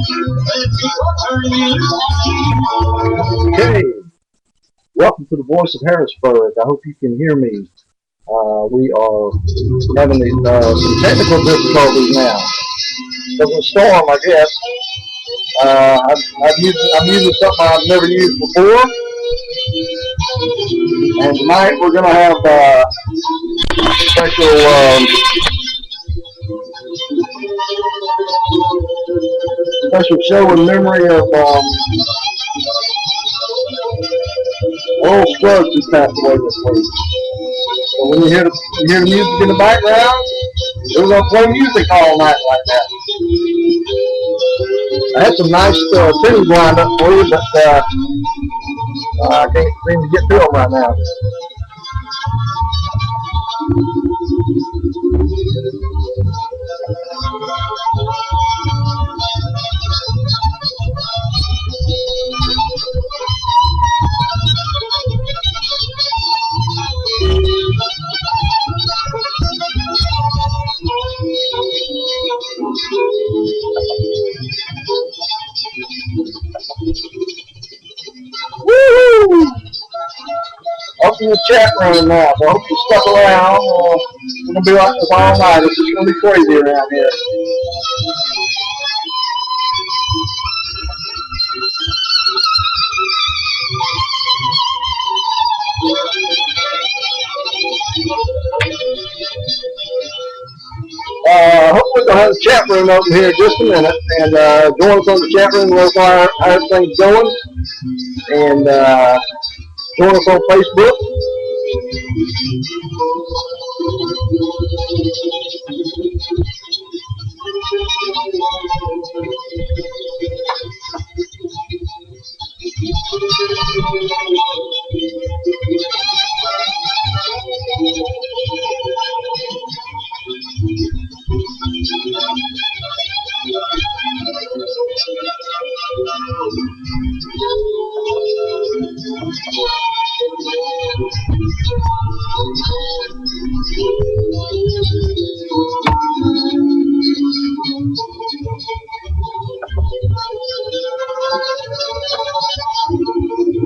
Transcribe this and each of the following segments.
Okay, welcome to the Voice of Harrisburg. I hope you can hear me. We are having some technical difficulties now. There's a storm, I guess. I'm using something I've never used before. And tonight we're going to have a special show in memory of old Scruggs who passed away this week. So when you hear the music in the background, we're going to play music all night like that. I had some nice tunes lined up for you, but I can't seem to get to them right now. Woo! Open the chat room now, so I hope you stuck around. We're going to be like this all night. It's just going to be crazy around here. Hopefully we'll have the chat room open here in just a minute, and join us on the chat room, let us know how everything's going, and join us on Facebook.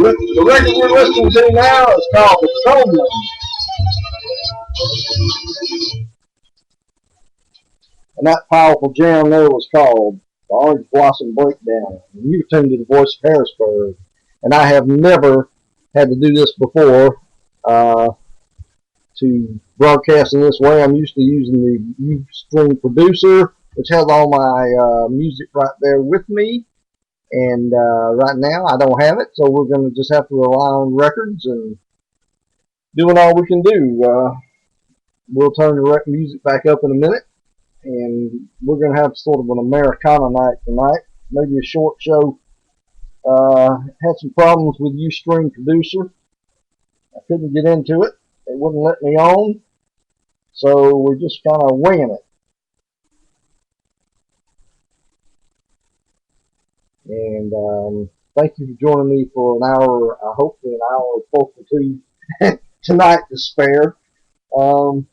The record we're listening to now is called The Soul. And that powerful jam there was called The Orange Blossom Breakdown. And you're tuned to the Voice of Harrisburg. And I have never had to do this before to broadcast in this way. I'm used to using the Ustream producer, which has all my music right there with me. And right now I don't have it, so we're going to just have to rely on records and doing all we can do. We'll turn the music back up in a minute, and we're going to have sort of an Americana night tonight, maybe a short show. Had some problems with Ustream producer. I couldn't get into it. It wouldn't let me on, so we're just kind of winging it. And thank you for joining me for an hour, hopefully an hour or close to two tonight to spare. I'm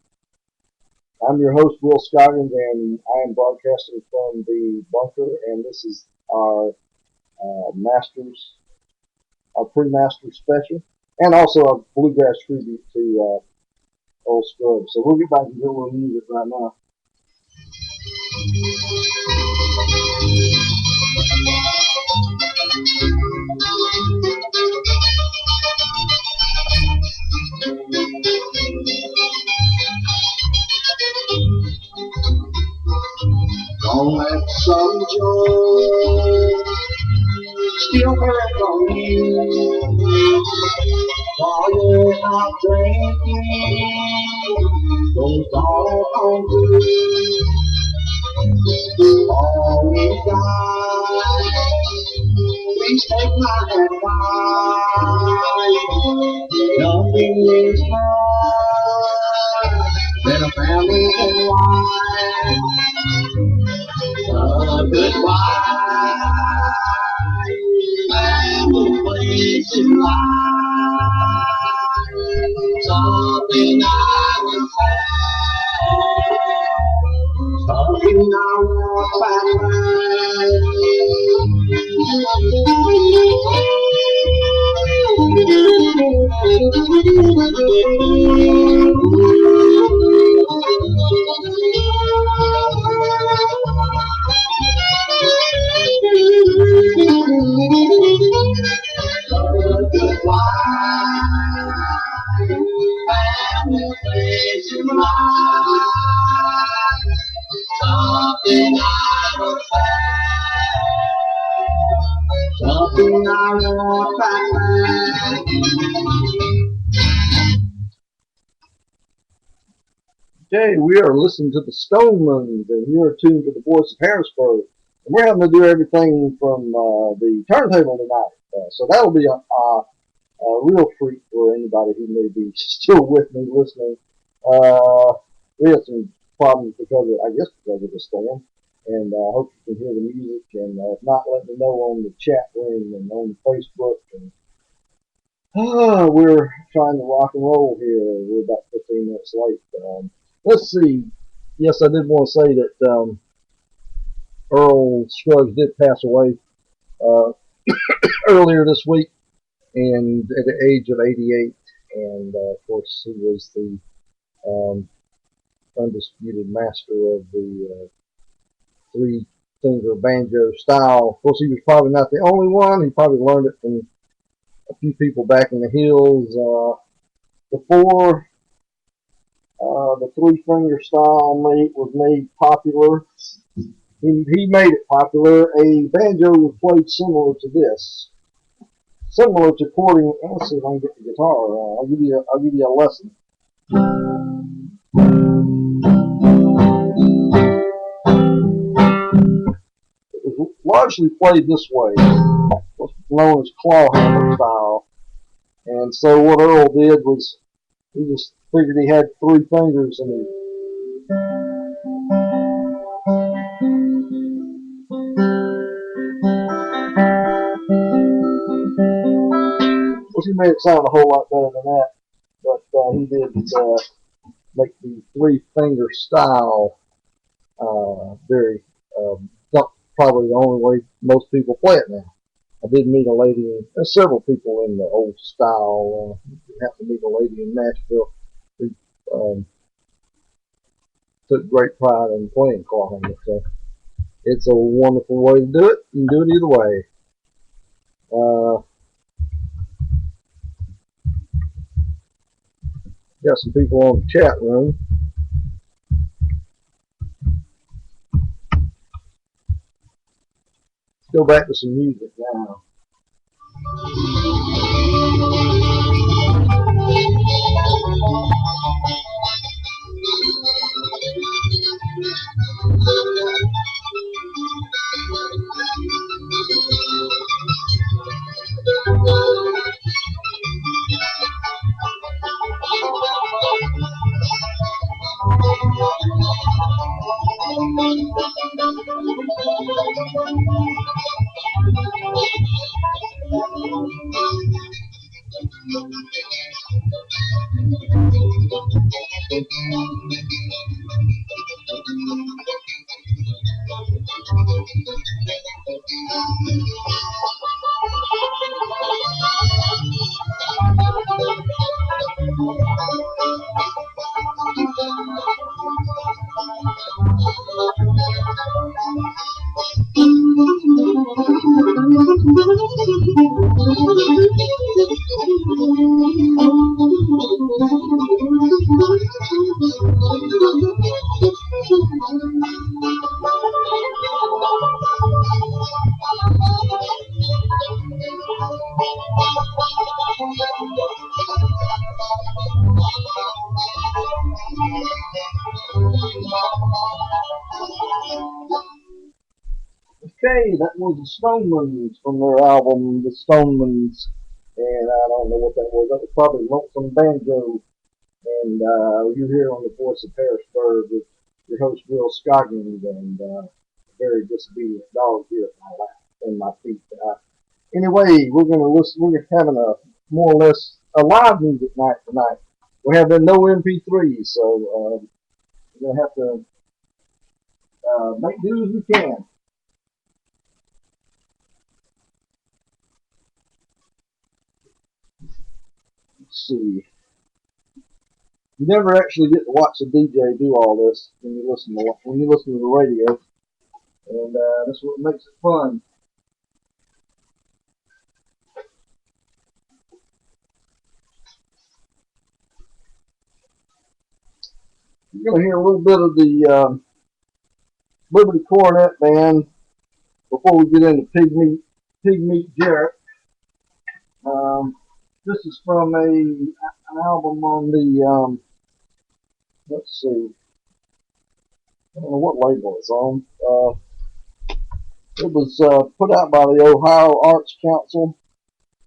your host, Will Scoggins, and I am broadcasting from the bunker, and this is our pre-master special, and also a bluegrass tribute to old Scruggs. So we'll get back to doing a little music right now. Don't let some joy still hurt on you while you're out drinking. Don't all on good. All we got, please take my advice. Nothing is more than a family and wife. A goodbye, and the place in life. Something I will say, something I won't find. Okay, we are listening to the Stonemans, and you're tuned to the Voice of Harrisburg. And we're having to do everything from the turntable tonight. So that'll be a real treat for anybody who may be still with me listening. We had some problems because of the storm. And I hope you can hear the music. And if not, let me know on the chat room and on Facebook. And we're trying to rock and roll here. We're about 15 minutes late. Let's see. Yes, I did want to say that Earl Scruggs did pass away uh, earlier this week, and at the age of 88. And of course, he was the um, undisputed master of the three-finger banjo style. Of course, he was probably not the only one. He probably learned it from a few people back in the hills before the three-finger style was made popular. He made it popular. A banjo was played similar to this, similar to chording. Let's see if I can get the guitar. I'll give you a lesson. It was largely played this way, what's known as claw hammer style. And so what Earl did was he just figured he had three fingers and he made it sound a whole lot better than that. But he did make the three finger style very not probably the only way most people play it now. I did meet a lady, several people in the old style. Happened to meet a lady in Nashville who took great pride in playing claw hammer. So it's a wonderful way to do it. You can do it either way. Got some people on the chat room. Let's go back to some music now. Okay, that was the Stonemans from their album, The Stonemans, and I don't know what that was. That was probably Lonesome Banjo, and you're here on the Voice of Harrisburg with your host, Will Scoggins, and a very disobedient dog here at my lap and my feet. Anyway, we're going to listen. We're having a more or less a live music night tonight. We have no MP3s, so we're going to have to make do as we can. let's see. You never actually get to watch a DJ do all this when you listen to the radio, and that's what makes it fun. You're gonna hear a little bit of the Liberty Cornet Band before we get into Pig Meat Jarrett. This is from an album on the let's see, I don't know what label it's on. It was put out by the Ohio Arts Council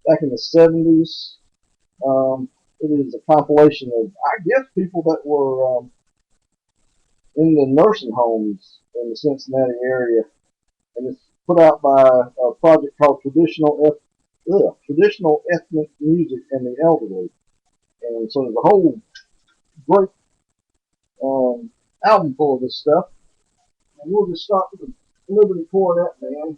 back in the 70s. It is a compilation of, I guess, people that were in the nursing homes in the Cincinnati area, and it's put out by a project called Traditional Ethnic Music and the Elderly. And so there's a whole great album full of this stuff. And we'll just start with the Liberty Cornet Band.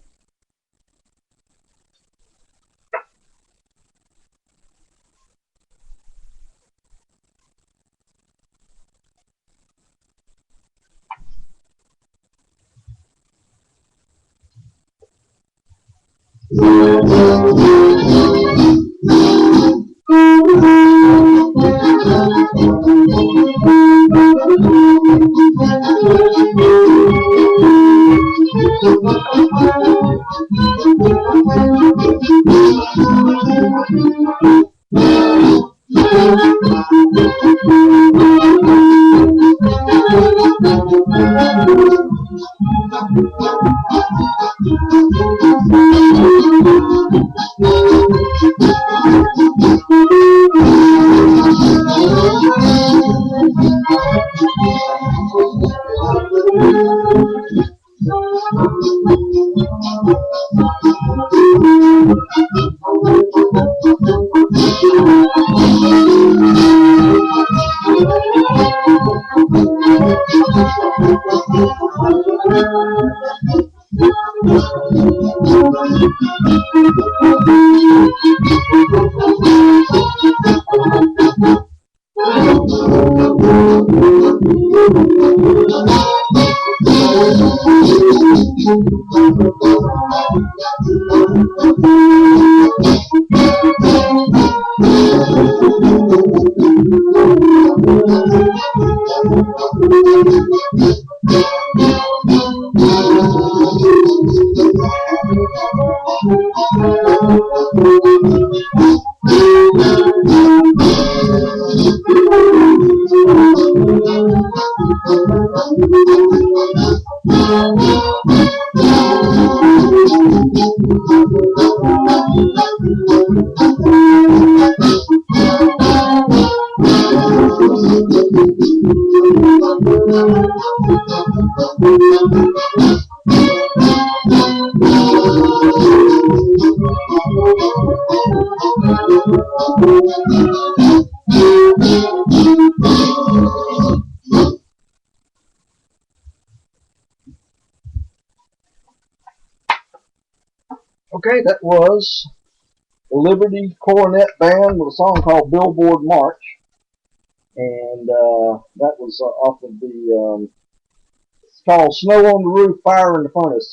Okay, that was the Liberty Cornet Band with a song called Billboard March. And that was off of the, it's called Snow on the Roof, Fire in the Furnace,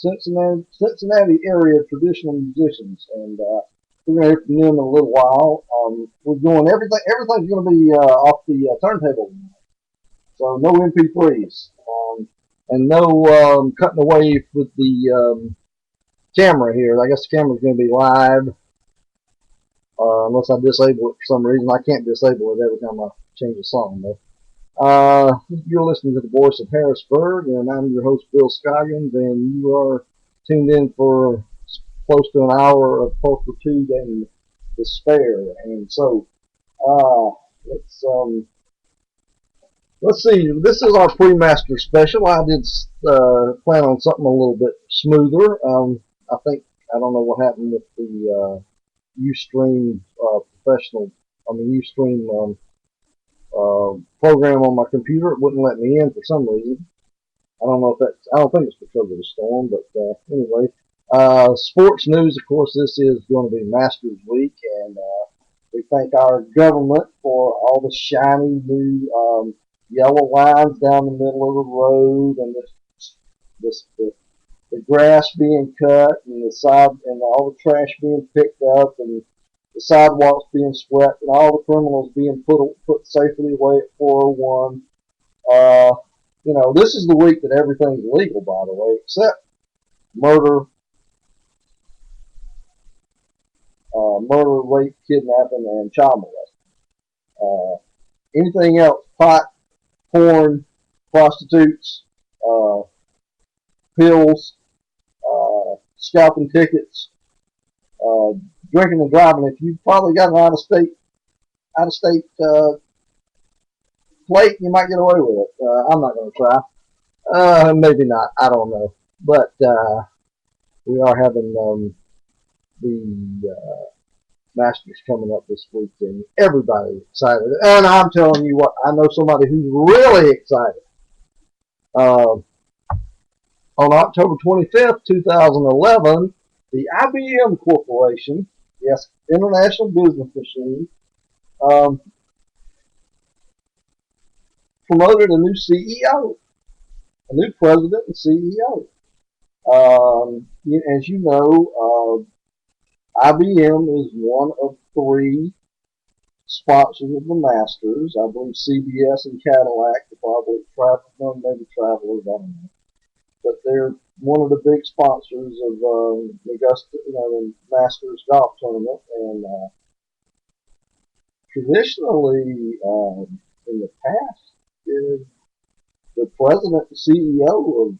Cincinnati area traditional musicians. And we're going to hear from them in a little while. We're doing everything's going to be off the turntable. So no MP3s. And no cutting away with the camera here. I guess the camera's going to be live. Unless I disable it for some reason. I can't disable it every time I change a song, though. You're listening to the Voice of Harrisburg, and I'm your host, Bill Scoggins, and you are tuned in for close to an hour of pulchritude and despair. And so, let's see. This is our pre-master special. I did plan on something a little bit smoother. I don't know what happened with the Ustream Ustream program on my computer. It wouldn't let me in for some reason. I don't think it's because of the storm, but anyway. Sports news, of course, this is going to be Masters Week, and we thank our government for all the shiny new yellow lines down the middle of the road, and the grass being cut, and the side, and all the trash being picked up, and the sidewalks being swept, and all the criminals being put safely away at 401. This is the week that everything's legal, by the way, except murder, rape, kidnapping, and child molesting. Anything else, pot, porn, prostitutes, pills, scalping tickets, drinking and driving. If you've probably got an out-of-state plate, you might get away with it. I'm not going to try. Maybe not. I don't know. But we are having the Masters coming up this week, and everybody's excited. And I'm telling you what, I know somebody who's really excited. On October 25th, 2011, the IBM Corporation, yes, International Business Machine, promoted a new CEO, a new president and CEO. As you know, IBM is one of 3 sponsors of the Masters. I believe CBS and Cadillac are probably maybe Travelers, I don't know. But they're one of the big sponsors of the Masters golf tournament. And traditionally, in the past, the president and CEO of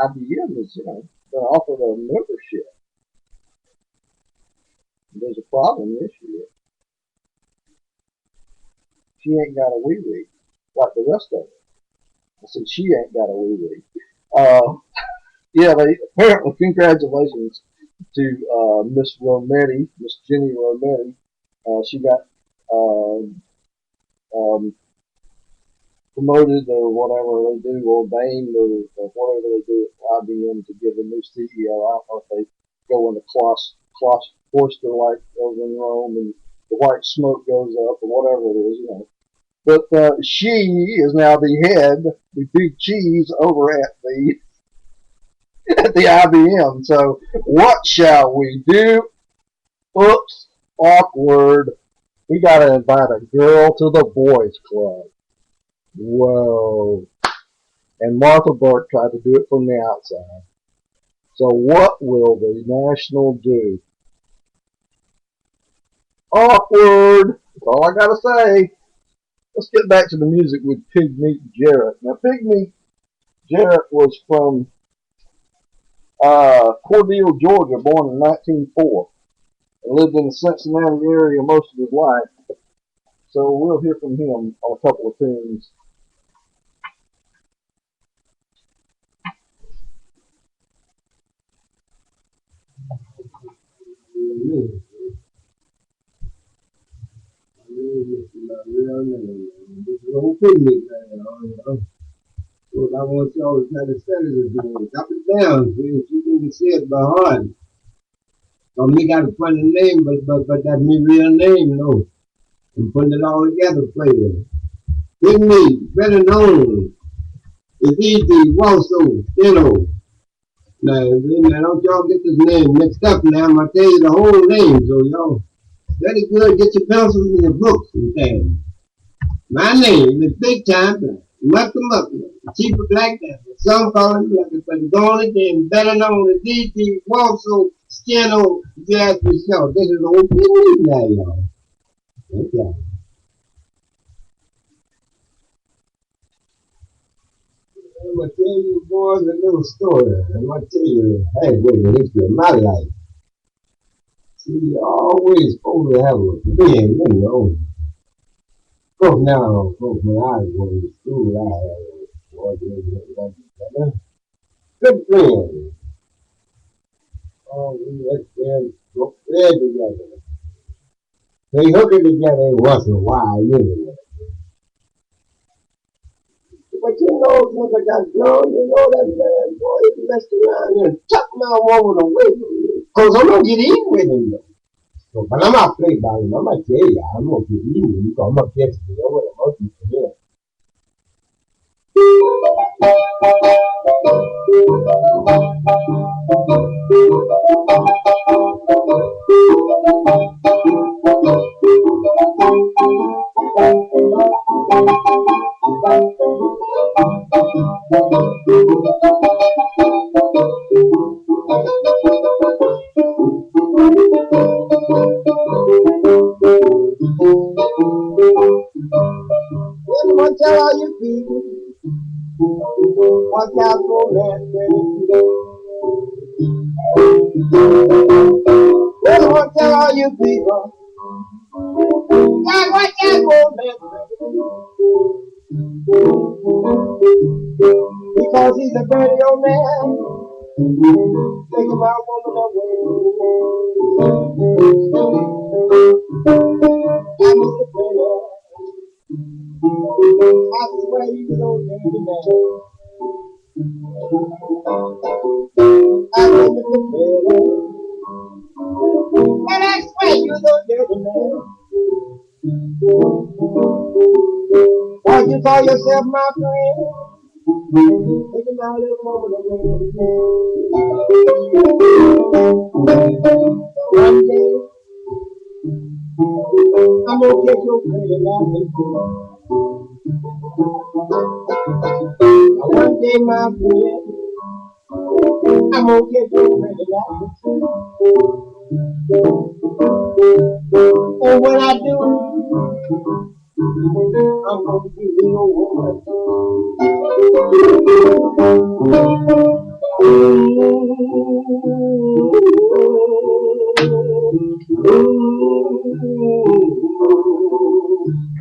IBM has been offered a membership. There's a problem this year. She ain't got a wee-wee like the rest of them. I said, she ain't got a wee-wee. Apparently, congratulations to Miss Jenny Rometty. She got promoted or whatever they do, ordained or whatever they do at IBM to give a new CEO. I don't know if they go in the cloister like over in Rome and the white smoke goes up or whatever it is, But she is now the head, the big cheese over at the IBM. So what shall we do? Oops, awkward. We gotta invite a girl to the boys club. Whoa. And Martha Burke tried to do it from the outside. So what will the National do? Awkward. That's all I gotta say. Let's get back to the music with Pigmeat Jarrett. Now, Pigmeat Jarrett was from Cordele, Georgia, born in 1904, and lived in the Cincinnati area most of his life. So we'll hear from him on a couple of tunes. What I want y'all to try to study is up and down. You can see it by heart. Me got a funny name, but that's my real name, no. I'm putting it all together for you. Big me, better known. It's easy, Walso, Now, don't y'all get this name mixed up now. I'm going to tell you the whole name, so y'all very good. Get your pencils and your books and things. My name is Big Time Mucker, Chief of Black Devil. Some call him Mucker, but the only thing better known as D.T. Walso, Jazz for Show. This is old people now, y'all. Okay. I'm going to tell you boys a little story. I'm going to tell you halfway the history of my life. See, you're always supposed to have a friend, Of course, now, when I was going to school, I had a good friend. Oh, we let them go bed together. They hook it together once in a while, But since I got grown, that man, boy, he messed around and took my woman away from me. Because I'm going to get in with him, though. So, but I'm not playing by him. I'm gonna tell you, I'm gonna get you. You I'm gonna catch you. That's what I'm hoping for here. Well, I'm gonna tell all you people, watch out for that thing. Well, I'm gonna tell all you people, God, watch out for that thing. Because he's a dirty old man, taking my woman away. I was a prayer. I swear you don't dirty man. I was a prayer. And I swear you don't dirty man. Why you call yourself my friend? Taking my little woman away. One day, I'm gonna get your pretty laughing. One day, my friend, I'm gonna get your pretty laughing. And when I do, I'm gonna give you a woman.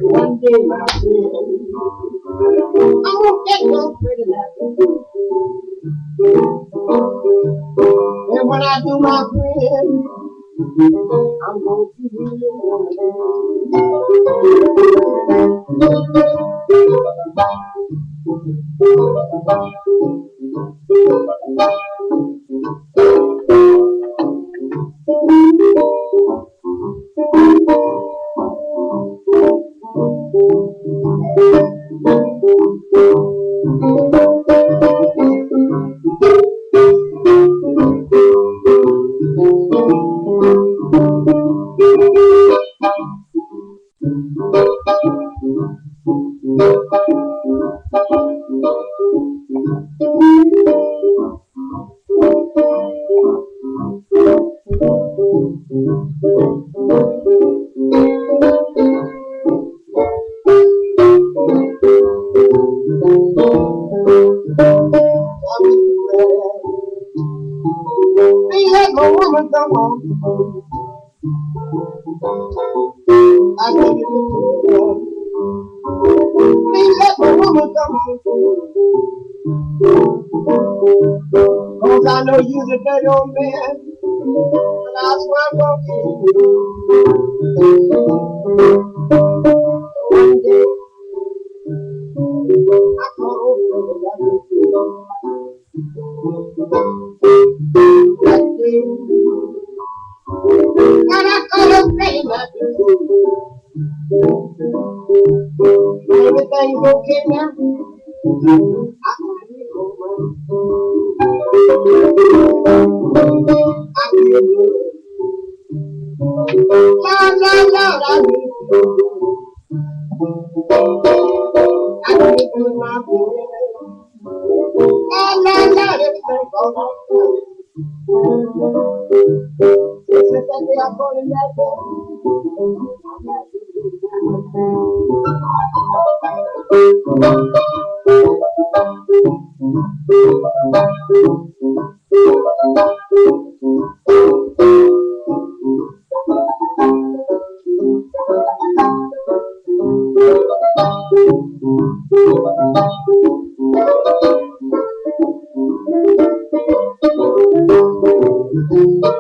One day, my friend, I'm gonna get your pretty laughing. And when I do, my friend, I'm gonna give you a Ain't let my woman come home. I think it's a prayer. Ain't let my woman come home. Cause I know you're a dirty old man. And that's why I'm gonna get you. One day, I caught old that day. And I caught a baby like you. Everything's okay now. I feel good. Lord, Lord, Lord, I need you. I need you, my boy. Lord, Lord, Lord, everything's alright. Since that day I called him that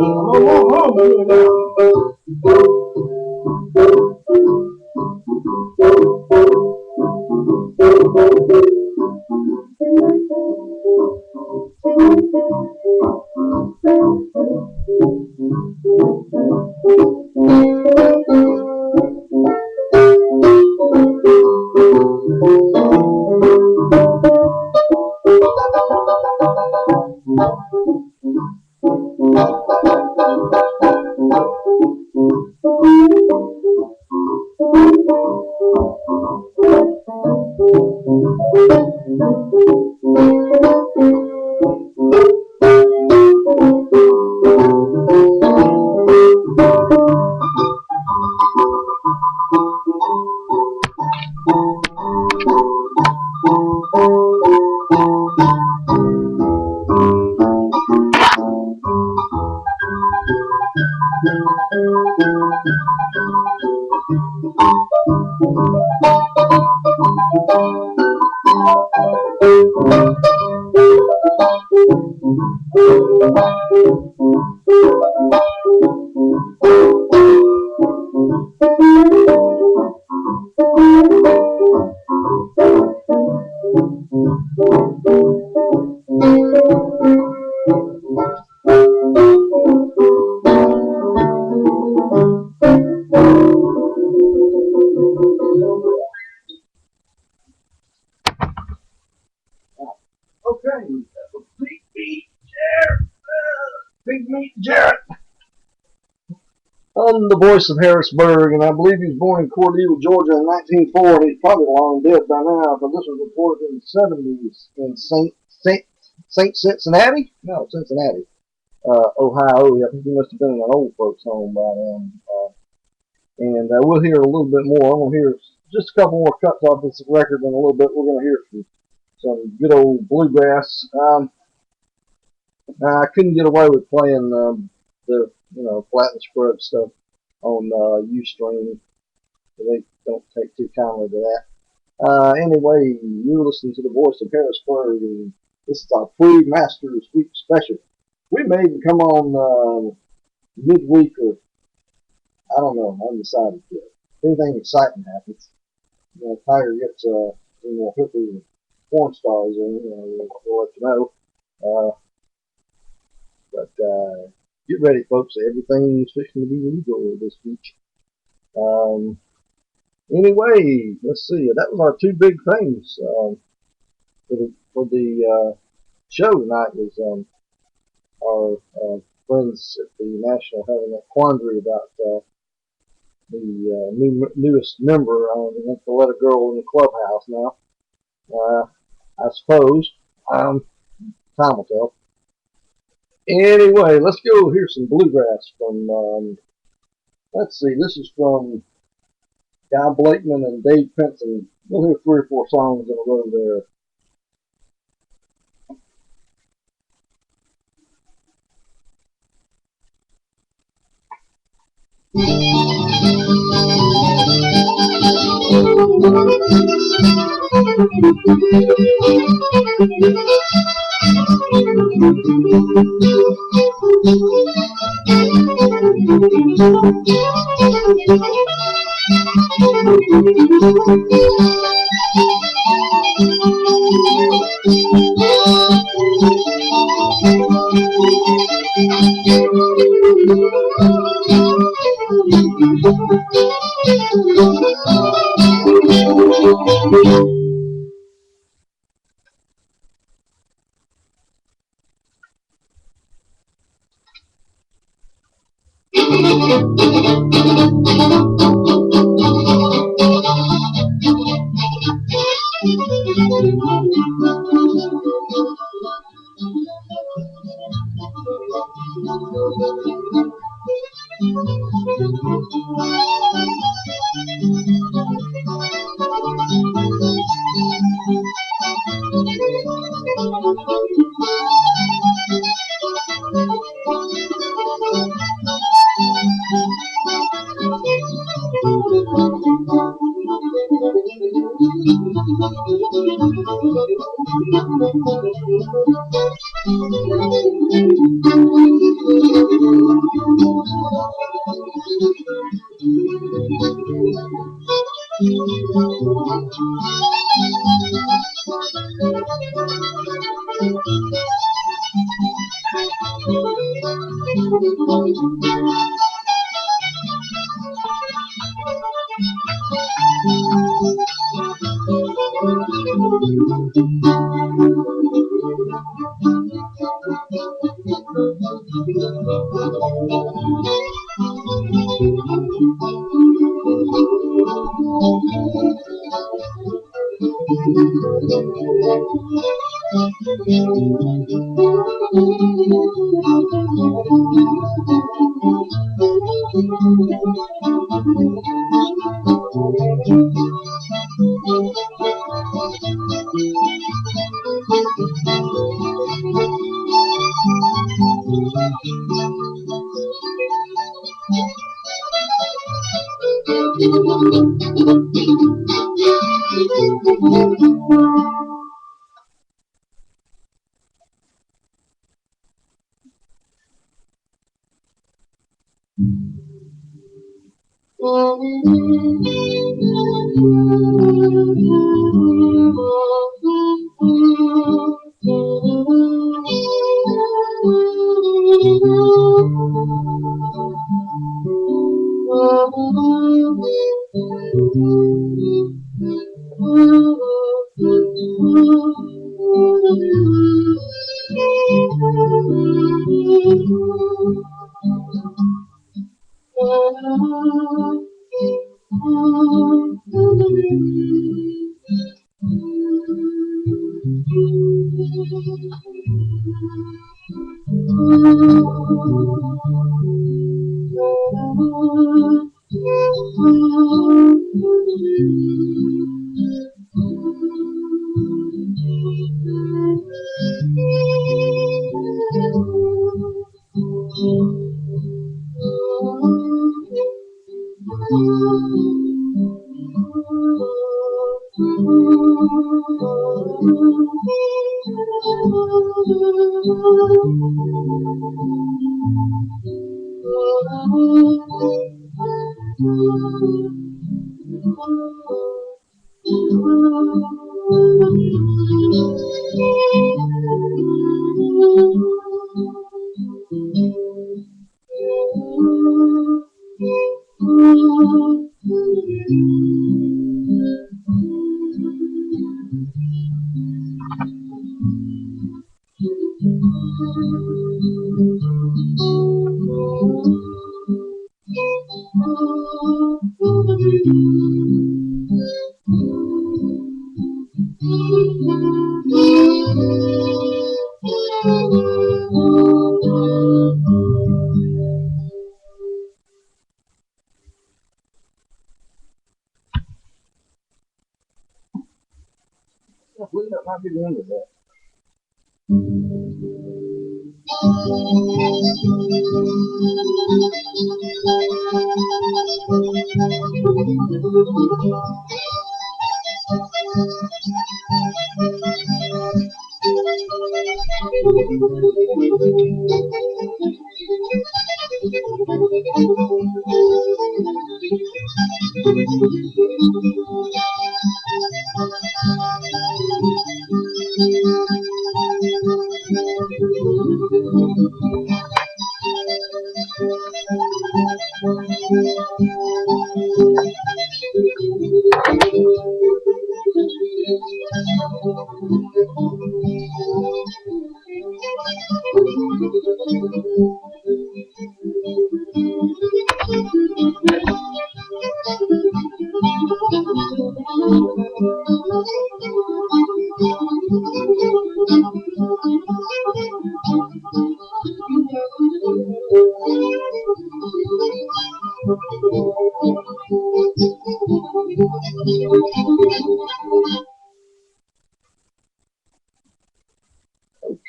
I'm gonna walk home with you now. Okay, Big Meat Jarrett. Big Meat Jarrett. I'm the voice of Harrisburg, and I believe he was born in Cordele, Georgia in 1940. He's probably long dead by now, but this was reported in the 70s in Saint Cincinnati? No, Cincinnati, Ohio. I think he must have been in an old folks' home by then. And we'll hear a little bit more. I'm going to hear just a couple more cuts off this record in a little bit. We're going to hear some good old bluegrass. I couldn't get away with playing the flat and scrub stuff on Ustream. They don't take too kindly to that. Anyway, you're listening to the Voice of Harrisburg, and this is our pre-Masters Week special. We may even come on midweek, or I don't know, I'm undecided yet. If anything exciting happens, Tiger gets hooky and porn stars in, we'll let you know. But get ready, folks. Everything's fixing to be legal this week. Anyway, let's see. That was our two big things for the show tonight. Was our friends at the National having a quandary about the newest member. They want to let a girl in the clubhouse now. I suppose. Time will tell. Anyway, let's go hear some bluegrass from, let's see, this is from Guy Blakeman and Dave Pinson. We'll hear 3 or 4 songs in a row there. I believe that might be the end of that.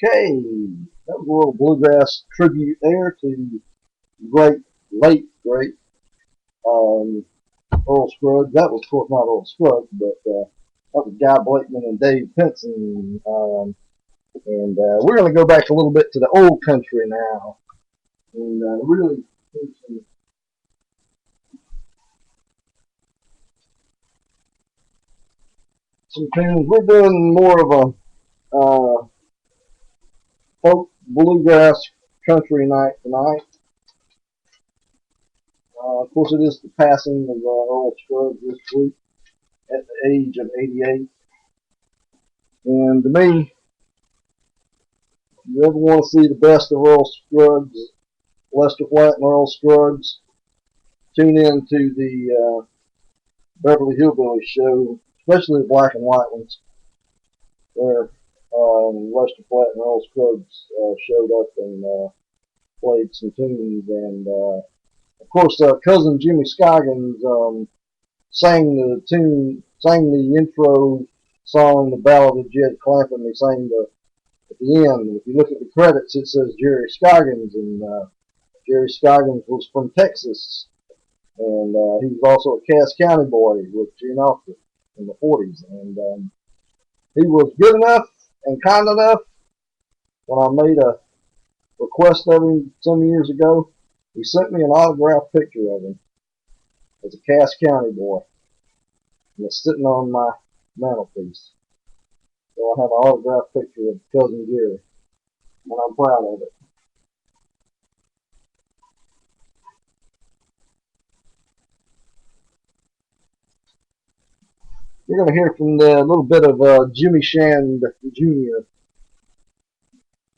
Okay, that was a little bluegrass tribute there to great, late great Earl Scruggs. That was, of course, not Earl Scruggs, but that was Guy Blakeman and Dave Pinson. And we're going to go back a little bit to the old country now, and really do some tunes. We're doing more of a folk bluegrass country night tonight. Of course, it is the passing of Earl Scruggs this week at the age of 88. And to me, if you ever want to see the best of Earl Scruggs, Lester Flatt and Earl Scruggs, tune in to the Beverly Hillbillies show, especially the black and white ones, where Lester Flatt and Earl Scruggs showed up and played some tunes. And of course, cousin Jimmy Scoggins sang the intro song, the Ballad of Jed Clampett. He sang at the end. If you look at the credits, it says Jerry Scoggins, and Jerry Scoggins was from Texas, and he was also a Cass County boy with Gene Austin in the 40s. And he was good enough and kind enough when I made a request of him some years ago. He sent me an autographed picture of him as a Cass County boy, and it's sitting on my mantelpiece. So I have an autographed picture of Cousin Gary, and I'm proud of it. We're going to hear from the little bit of Jimmy Shand Jr.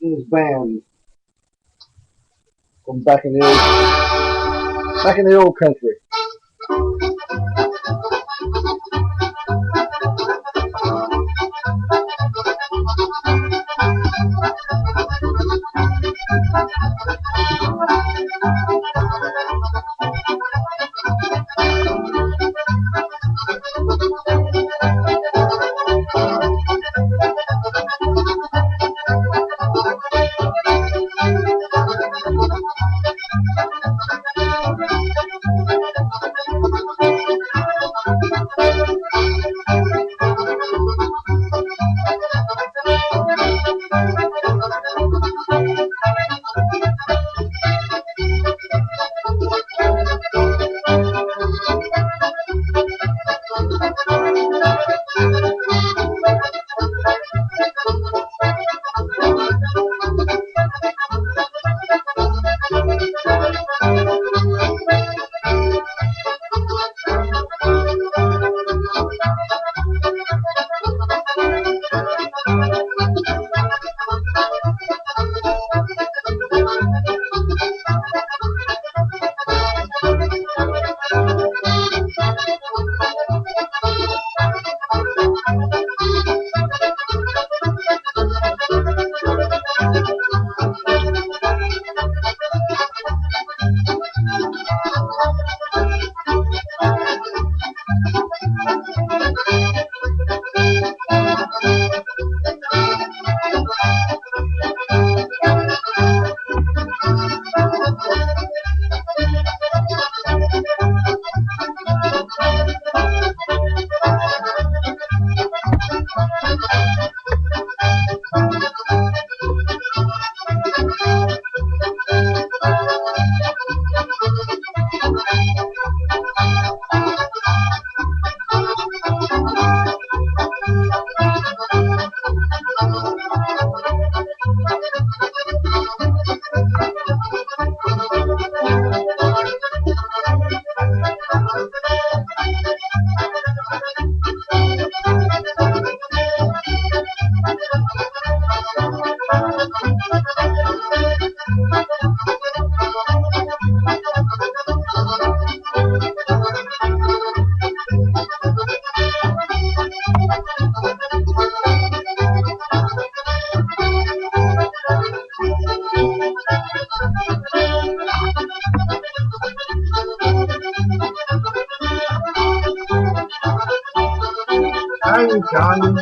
and his band from back in the old country.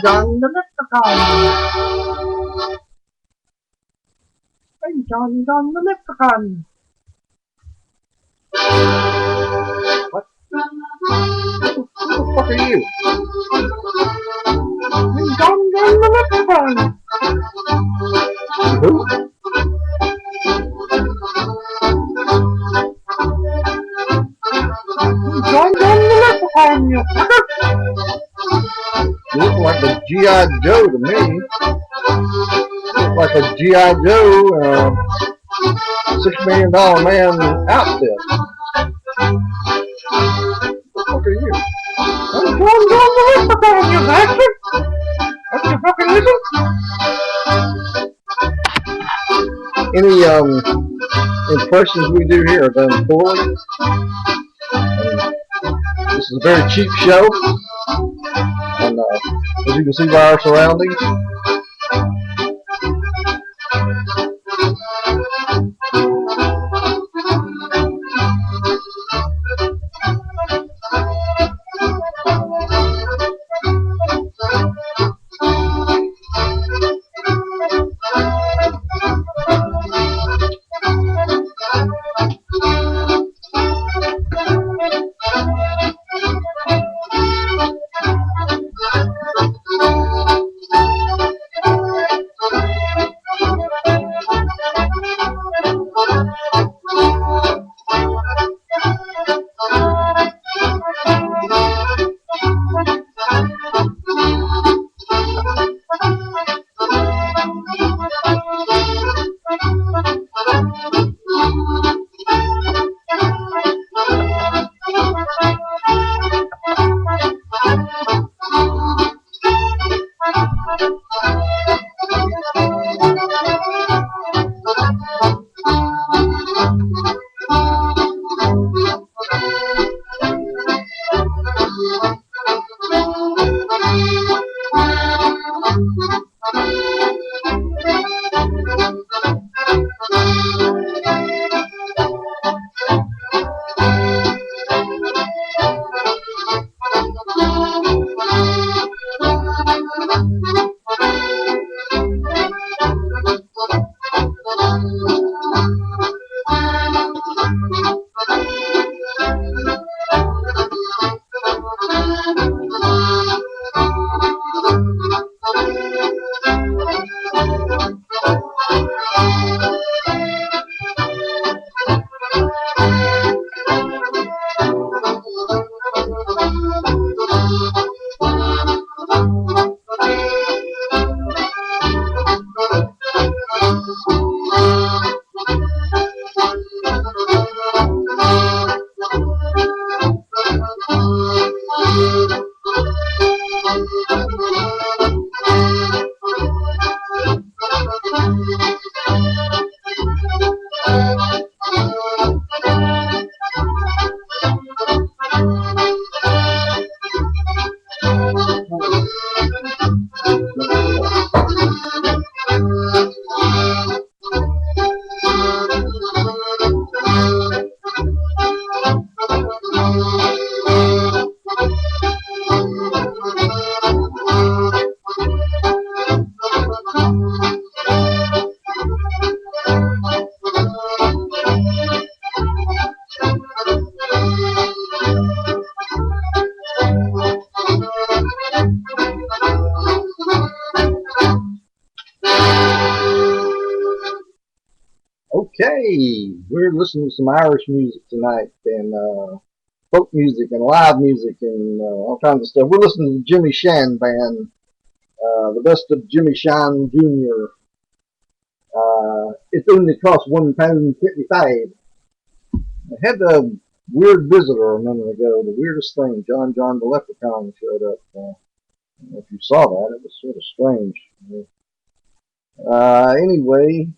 John the Leprechaun. Hey, John the Leprechaun. What? Who the fuck are you? Hey, John the Leprechaun. Who? John the Leprechaun, you fucker. You look like a G.I. Joe to me. You look like a G.I. Joe, $6 million man outfit. What the fuck are you? I'm John the Leprechaun, you bastard. Don't you fucking listen? Any impressions we do here are done poorly. This is a very cheap show, and as you can see by our surroundings, Hey, we're listening to some Irish music tonight, and folk music and live music and all kinds of stuff. We're listening to the Jimmy Shan Band, the best of Jimmy Shan Jr. It's only cost £1.55. I had a weird visitor a minute ago, the weirdest thing. John the Leprechaun showed up. I don't know if you saw that. It was sort of strange. Anyway,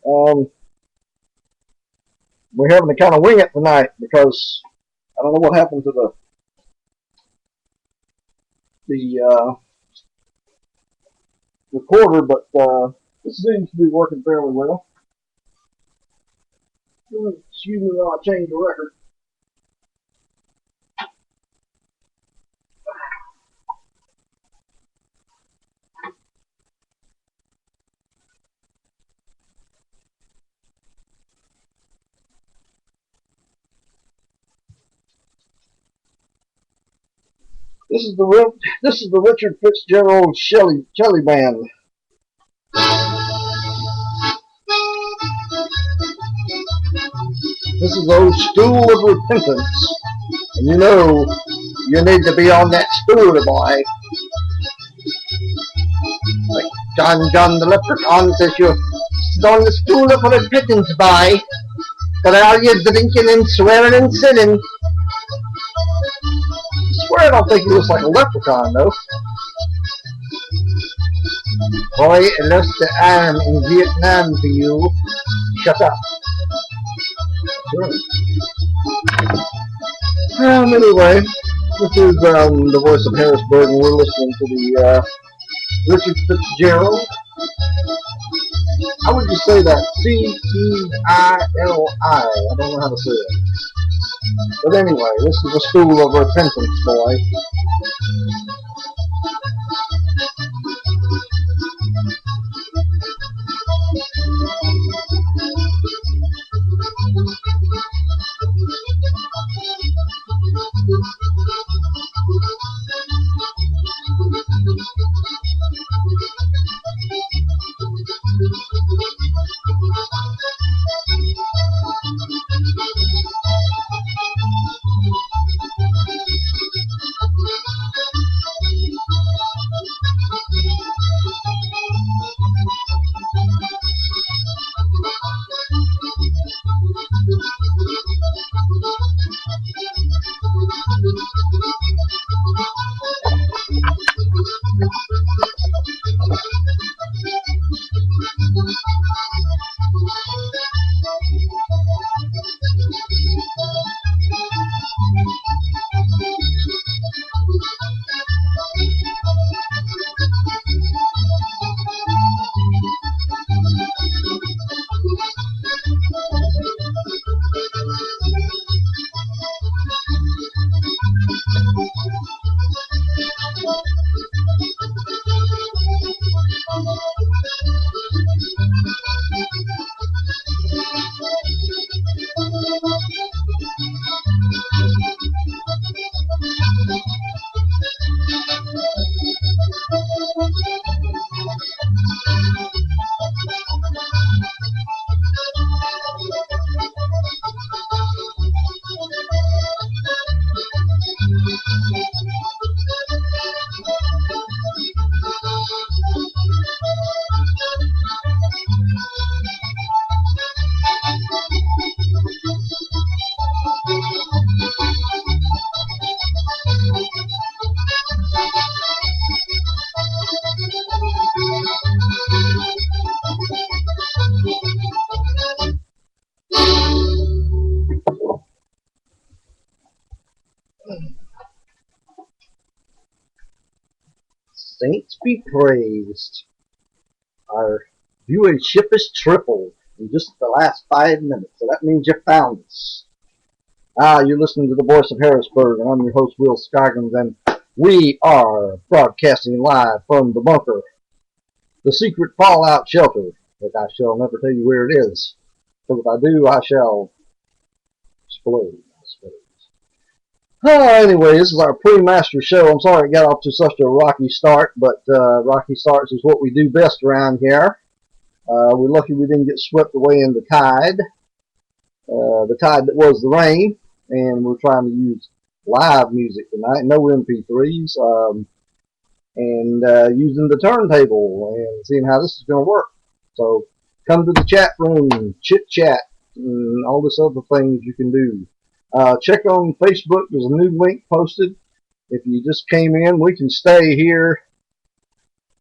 we're having to kind of wing it tonight because I don't know what happened to the recorder, but this seems to be working fairly well. Excuse me while I change the record. This is the Richard Fitzgerald Shelley Band. This is the old stool of repentance, and you know you need to be on that stool, boy. Like John the Leprechaun says, you sit on the stool of repentance, boy. But all you drinking and swearing and sinning. I swear I don't think he looks like a leprechaun, though. Boy, I lost the arm in Vietnam for you. Shut up. Anyway, this is the Voice of Harrisburg, and we're listening to the Richard Fitzgerald. How would you say that? C-E-I-L-I. I don't know how to say it. But anyway, this is the Stool of Repentance, boy. Saints be praised. Our viewership is tripled in just the last 5 minutes, so that means you found us. You're listening to the Voice of Harrisburg, and I'm your host, Will Scoggins, and we are broadcasting live from the bunker, the secret fallout shelter, that I shall never tell you where it is, because if I do, I shall explode, I suppose. Anyway, this is our pre-master show. I'm sorry it got off to such a rocky start, but rocky starts is what we do best around here. We're lucky we didn't get swept away in the tide. the tide that was the rain, and we're trying to use live music tonight, no MP3s, and using the turntable and seeing how this is going to work. So come to the chat room, chit chat, and all this other things you can do. Check on Facebook. There's a new link posted. If you just came in, we can stay here.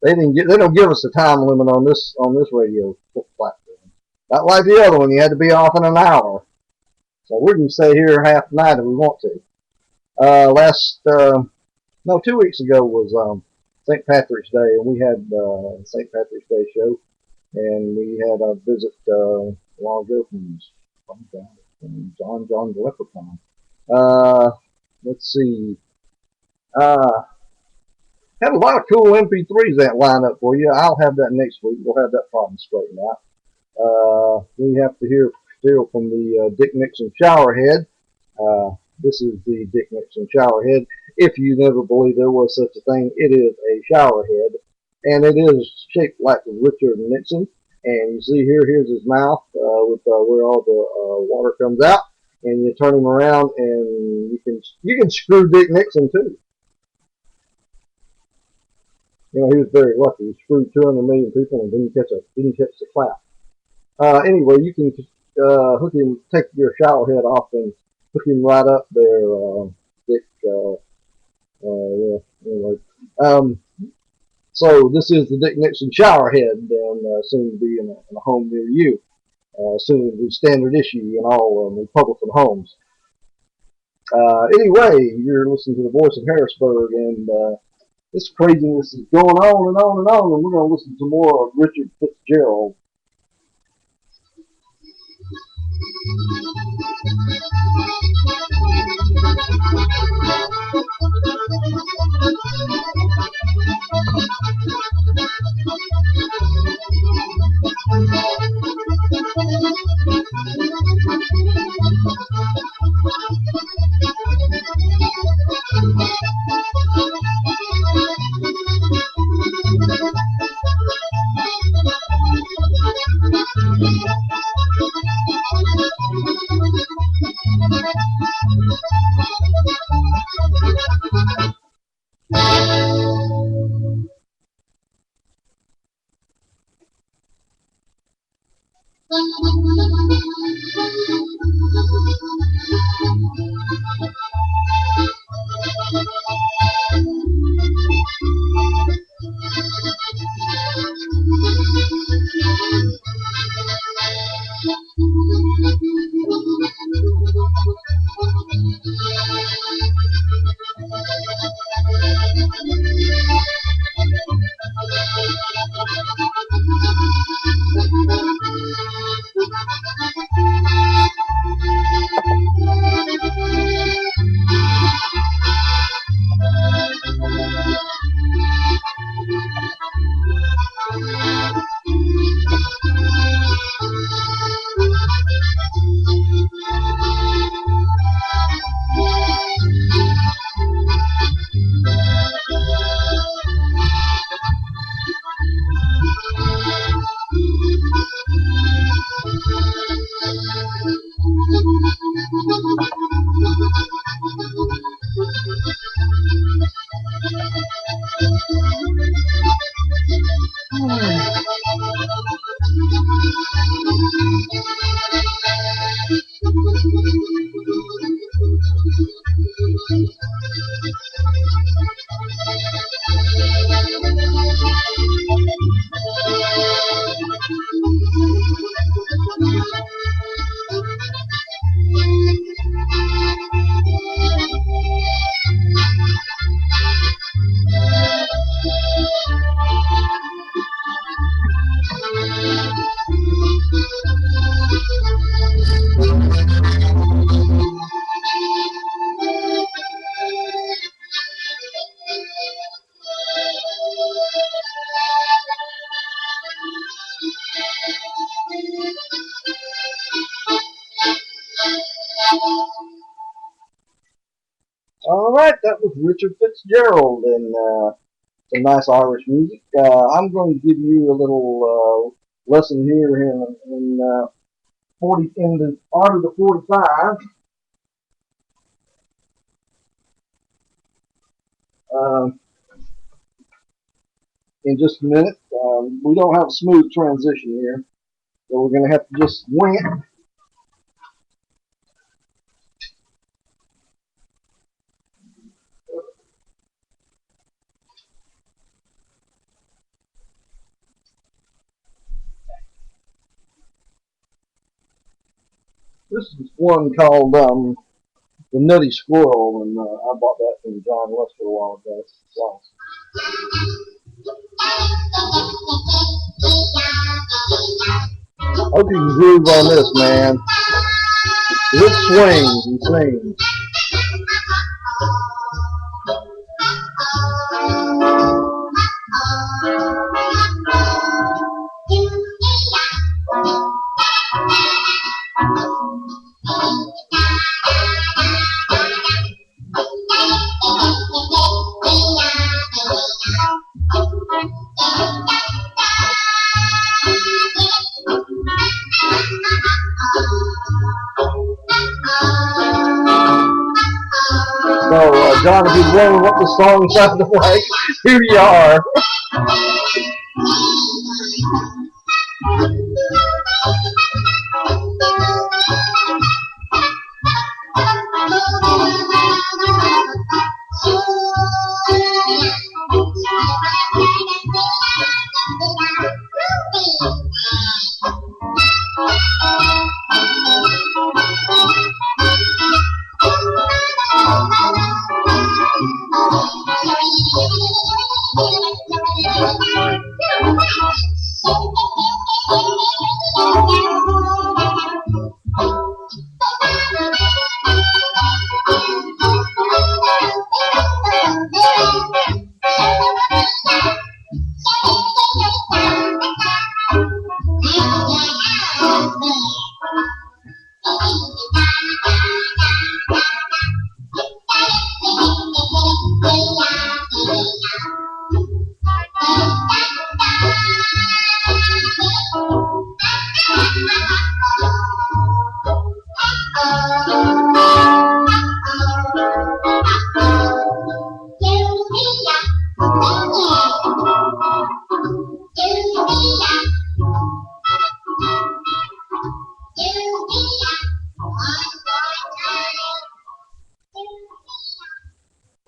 They don't give us a time limit on this radio platform. Not like the other one, you had to be off in an hour. So we can stay here half the night if we want to. 2 weeks ago was St. Patrick's Day, and we had St. Patrick's Day show, and we had a visit a while ago from John the Leprechaun. Let's see. Had a lot of cool MP3s that line up for you. I'll have that next week. We'll have that problem straightened out. We have to hear still from the Dick Nixon Showerhead. This is the Dick Nixon Showerhead. If you never believed there was such a thing, it is a showerhead, and it is shaped like Richard Nixon. And you see here's his mouth with where all the water comes out, and you turn him around, and you can screw Dick Nixon too. You know, he was very lucky. He screwed 200 million people and didn't catch the clap. Anyway, you can hook him, take your shower head off, and hook him right up there, Dick. Yeah. Anyway, so this is the Dick Nixon shower head, and soon to be in a home near you. Soon to be standard issue in all Republican homes. Anyway, you're listening to the Voice of Harrisburg, and this craziness is going on and on and on, and we're going to listen to more of Richard Fitzgerald. All right, that was Richard Fitzgerald, and some nice Irish music. I'm going to give you a little lesson here in in the art of the 45. In just a minute. We don't have a smooth transition here, so we're going to have to just wing it. This is one called The Nutty Squirrel, and I bought that from John Lester a while ago. So. Hope you can groove on this, man. It swings and sings. So, John, if you're wondering what the song sounded like, here you are.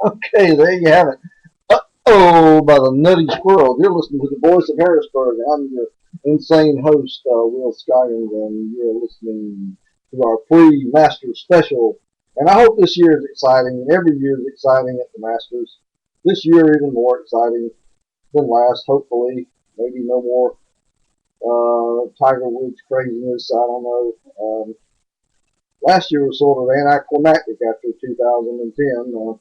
Okay, there you have it. Uh-oh, by the Nutty Squirrel. You're listening to the Voice of Harrisburg. I'm your insane host, Will Skyland, and you're listening to our free Masters special. And I hope this year is exciting. Every year is exciting at the Masters. This year even more exciting than last, hopefully. Maybe no more Tiger Woods craziness. I don't know. Last year was sort of anticlimactic after 2010.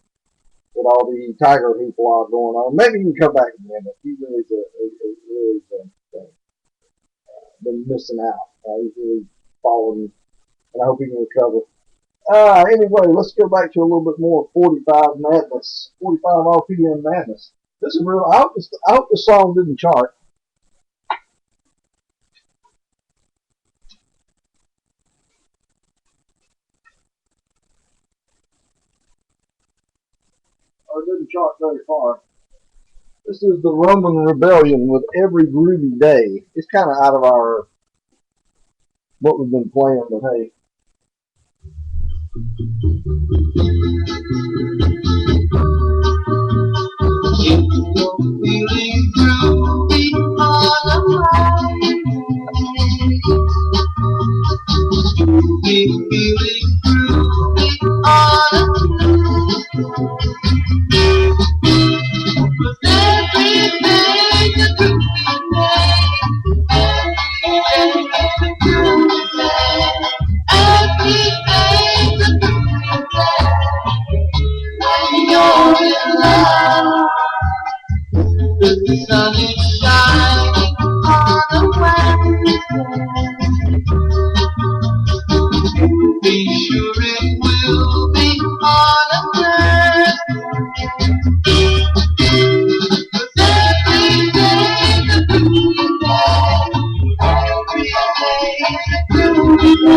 With all the Tiger hoopla going on. Maybe he can come back again, but he really been missing out. He's really fallen, and I hope he can recover. Anyway, let's go back to a little bit more 45 madness, 45 RPM madness. This is real. I hope the song didn't chart. Or didn't chart very far. This is the Roman Rebellion with Every Groovy Day. It's kind of out of our what we've been playing, but hey. Feeling groovy on a Friday. Feeling groovy on a the sun is shining on a Wednesday. Be sure it will be on a Thursday. 'Cause every day's a groovy day. Every day's a groovy day.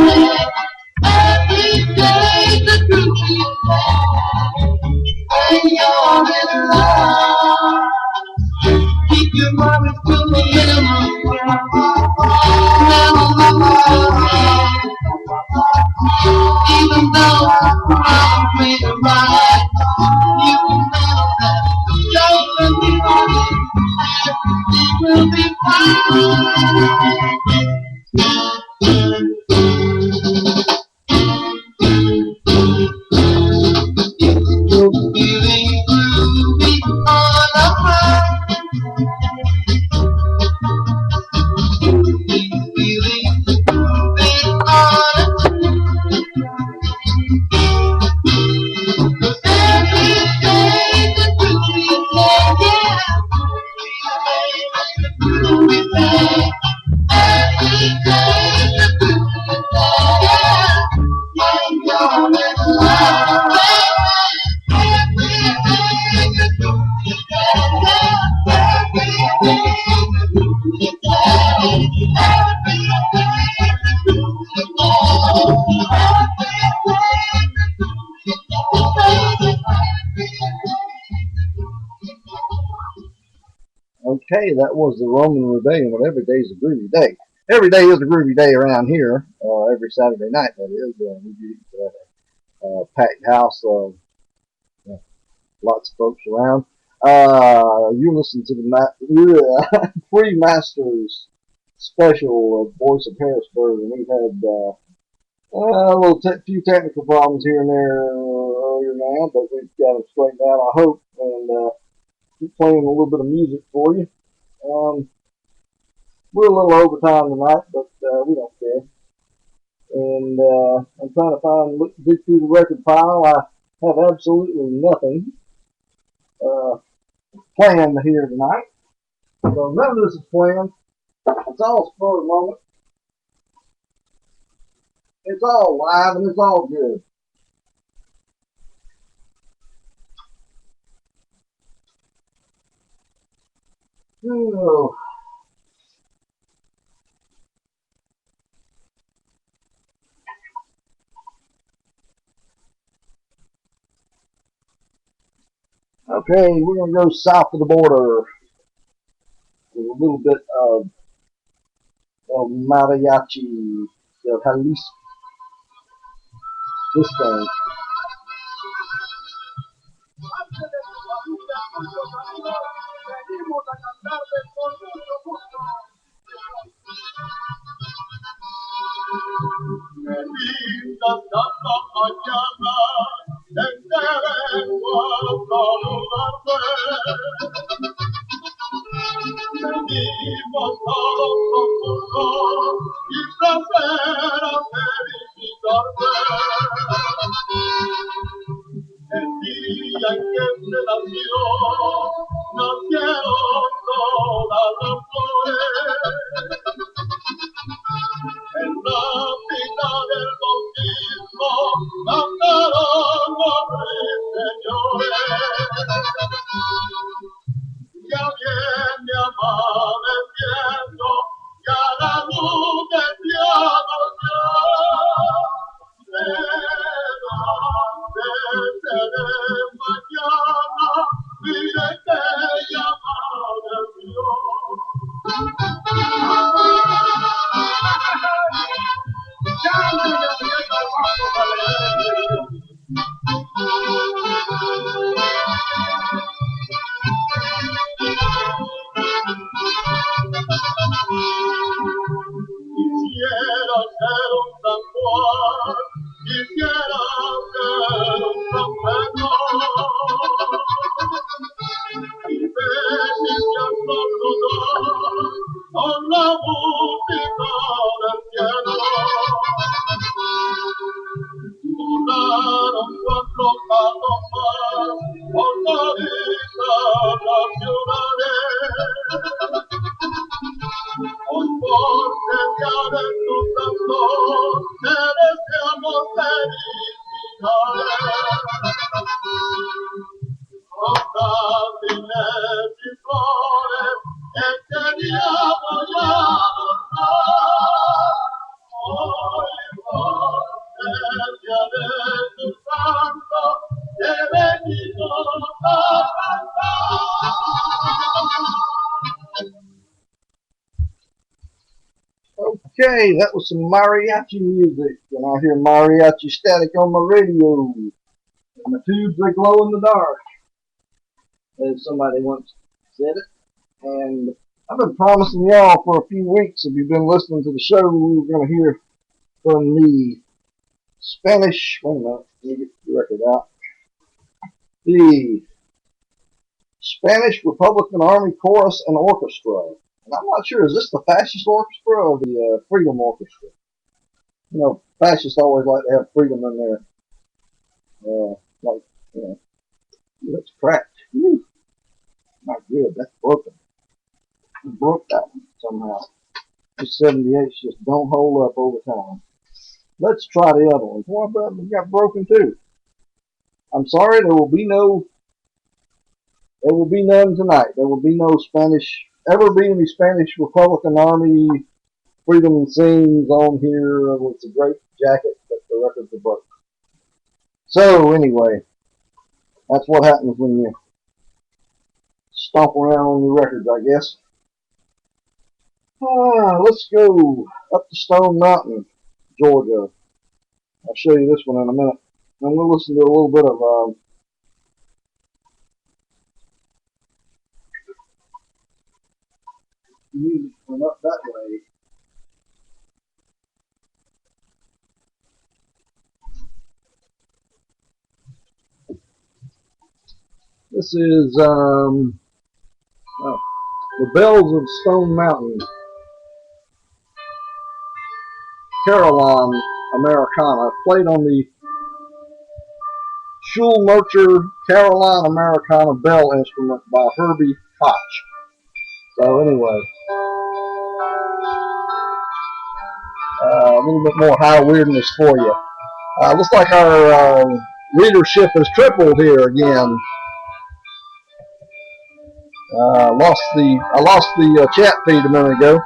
Okay, that was the Roman Rebellion. Well, every day is a groovy day. Every day is a groovy day around here. Every Saturday night, that is. We do packed house. Lots of folks around. You listen to the Pre-Masters special of Voice of Harrisburg, and we've had few technical problems here and there earlier now, but we've got them straightened out, I hope, and keep playing a little bit of music for you. We're a little over time tonight, but we don't care. And I'm trying to dig through the record pile. I have absolutely nothing planned here tonight. So none of this is planned. It's all spur of the moment. It's all live and it's all good. Oh. Okay, we're going to go south of the border with a little bit of El Mariachi del Jalisco. This thing. El día en que se nació, nacieron todas las flores. En la fila del bautismo cantaron los ruiseñores. Ya viene amaneciendo, ya la luz del día nació. Levántese de mañana, mire que ya amaneció. Quisiera ser un San Juan, quisiera ser un San Pedro, y bendicen con la música del cielo. Volaron cuatro palomas por toditas las ciudades. Hoy por señal de tu santo, te deseamos felicidades. Jardines y flores, este día voy a adornar. Hoy por el día de tu santo, te venimos a cantar. Okay, that was some mariachi music, and I hear mariachi static on my radio. And the tubes, they glow in the dark, as somebody once said it. And I've been promising y'all for a few weeks, if you've been listening to the show, we were going to hear from the Spanish, wait a minute, let me get the record out. The Spanish Republican Army Chorus and Orchestra. And I'm not sure, is this the fascist orchestra or the freedom orchestra? You know, fascists always like to have freedom in there. That's cracked. Not good, that's broken. I broke that one somehow. This 78s just don't hold up over time. Let's try the other one. Boy, brother, we got broken too. I'm sorry, there will be none tonight. There will be no any Spanish Republican Army freedom scenes on here with a great jacket, but the records are broken. So anyway, that's what happens when you stomp around on your records, I guess. Let's go up to Stone Mountain, Georgia. I'll show you this one in a minute. And we'll listen to a little bit of music from up that way. This is the Bells of Stone Mountain, Carillon Americana, played on the Schulmercher Carillon Americana bell instrument by Herbie Koch. So anyway, a little bit more high weirdness for you. Looks like our readership has tripled here again. I lost the chat feed a minute ago.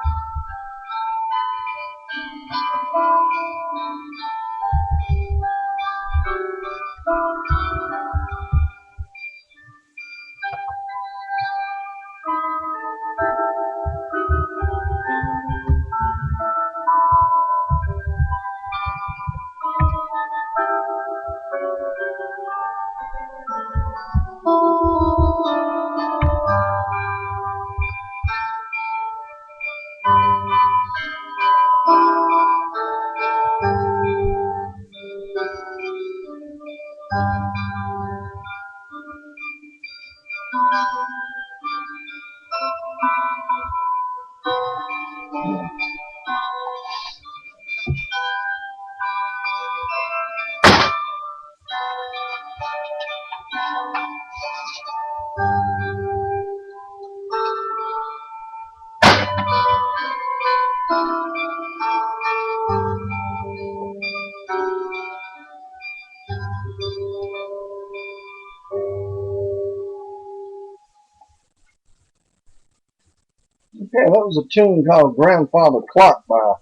Okay, that was a tune called Grandfather Clock by